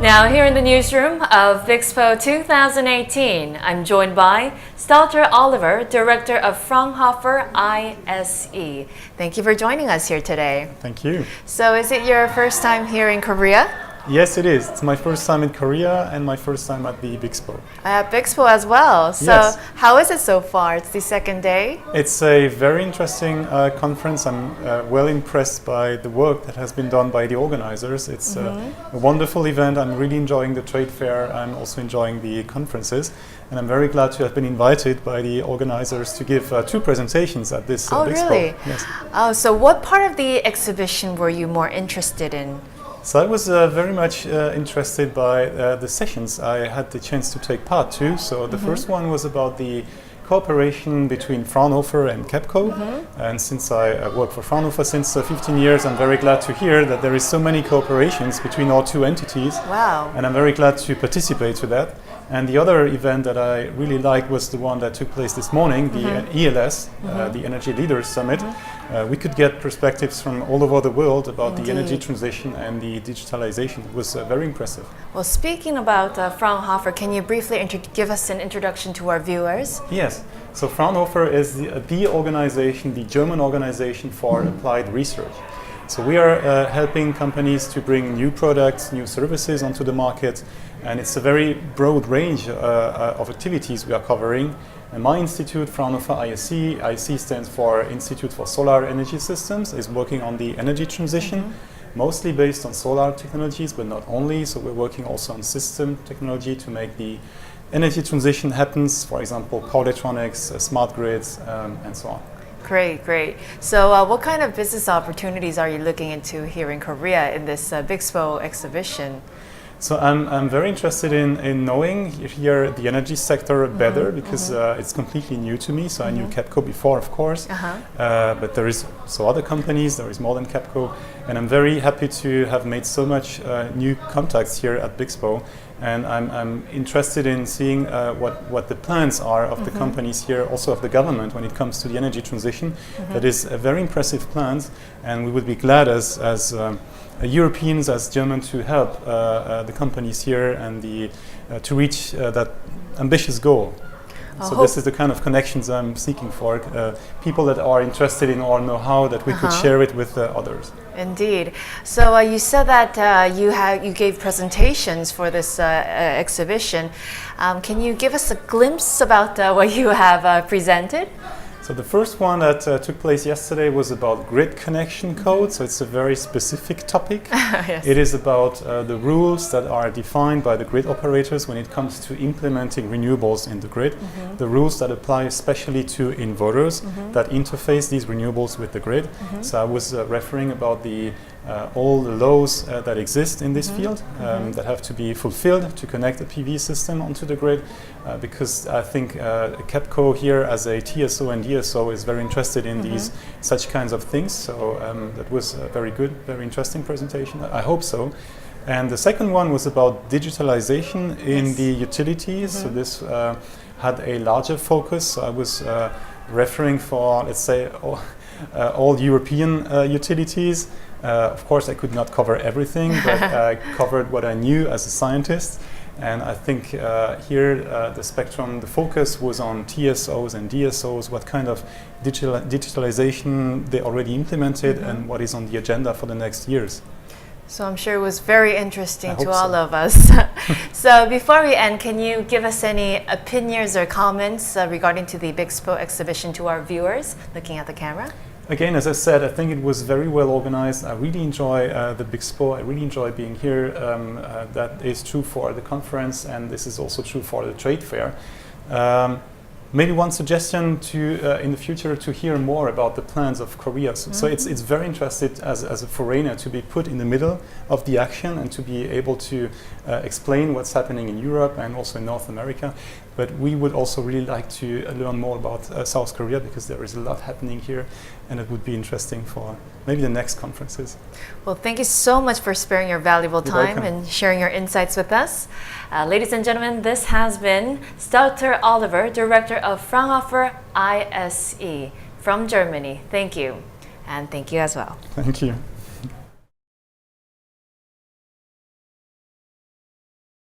Now, here in the newsroom of Bixpo 2018, I'm joined by Stalter Oliver, Director of Fraunhofer ISE. Thank you for joining us here today. Thank you. So, is it your first time here in Korea? Yes, it is. It's my first time in Korea and my first time at the Bixpo. At Bixpo as well. So, yes. How is it so far? It's the second day. It's a very interesting conference. I'm well impressed by the work that has been done by the organizers. It's a wonderful event. I'm really enjoying the trade fair. I'm also enjoying the conferences. And I'm very glad to have been invited by the organizers to give two presentations at this Bixpo. Oh, really? Yes. Oh, so what part of the exhibition were you more interested in? So I was very much interested by the sessions I had the chance to take part to. So the first one was about the cooperation between Fraunhofer and KEPCO. And since I work for Fraunhofer since 15 years, I'm very glad to hear that there is so many cooperations between our two entities. Wow. And I'm very glad to participate to that. And the other event that I really liked was the one that took place this morning, the ELS, the Energy Leaders Summit. We could get perspectives from all over the world about the energy transition and the digitalization. It was very impressive. Well, speaking about Fraunhofer, can you briefly give us an introduction to our viewers? Yes. So Fraunhofer is the organization, the German organization for applied research. So we are helping companies to bring new products, new services onto the market, and it's a very broad range of activities we are covering. And my institute, Fraunhofer ISE stands for Institute for Solar Energy Systems, is working on the energy transition, mostly based on solar technologies, but not only. So we're working also on system technology to make the energy transition happens, for example, power electronics, smart grids, and so on. Great, great. So what kind of business opportunities are you looking into here in Korea in this Bixpo exhibition? So I'm very interested in knowing here the energy sector better because it's completely new to me. So I knew KEPCO before, of course, but there is other companies, there is more than KEPCO, and I'm very happy to have made so much new contacts here at Bixpo. And I'm interested in seeing what the plans are of the companies here, also of the government when it comes to the energy transition. That is very impressive plans, and we would be glad as Europeans, as Germans, to help the companies here and to reach that ambitious goal. So this is the kind of connections I'm seeking for, people that are interested in our know-how, that we could share it with others. Indeed. So you said that you gave presentations for this exhibition. Can you give us a glimpse about what you have presented? So the first one that took place yesterday was about grid connection code. So it's a very specific topic. Yes. It is about the rules that are defined by the grid operators when it comes to implementing renewables in the grid. The rules that apply especially to inverters that interface these renewables with the grid. So I was referring about all the laws that exist in this field that have to be fulfilled to connect a PV system onto the grid, because I think KEPCO here as a TSO and DSO is very interested in such kinds of things. So that was a very good, very interesting presentation. I hope so. And the second one was about digitalization in the utilities. So this had a larger focus. So I was referring for, let's say, all European utilities. Of course, I could not cover everything, but I covered what I knew as a scientist. And I think here the spectrum, the focus was on TSOs and DSOs, what kind of digitalization they already implemented and what is on the agenda for the next years. So I'm sure it was very interesting to all of us. So before we end, can you give us any opinions or comments regarding to the Bixpo exhibition to our viewers looking at the camera? Again, as I said, I think it was very well organized. I really enjoy the Bixpo. I really enjoy being here. That is true for the conference, and this is also true for the trade fair. Maybe one suggestion in the future to hear more about the plans of Korea. So it's very interesting as a foreigner to be put in the middle of the action and to be able to explain what's happening in Europe and also in North America. But we would also really like to learn more about South Korea, because there is a lot happening here, and it would be interesting for maybe the next conferences. Well, thank you so much for sparing your valuable time and sharing your insights with us. Ladies and gentlemen, this has been Stalter Oliver, Director of Fraunhofer ISE from Germany. Thank you. And thank you as well. Thank you.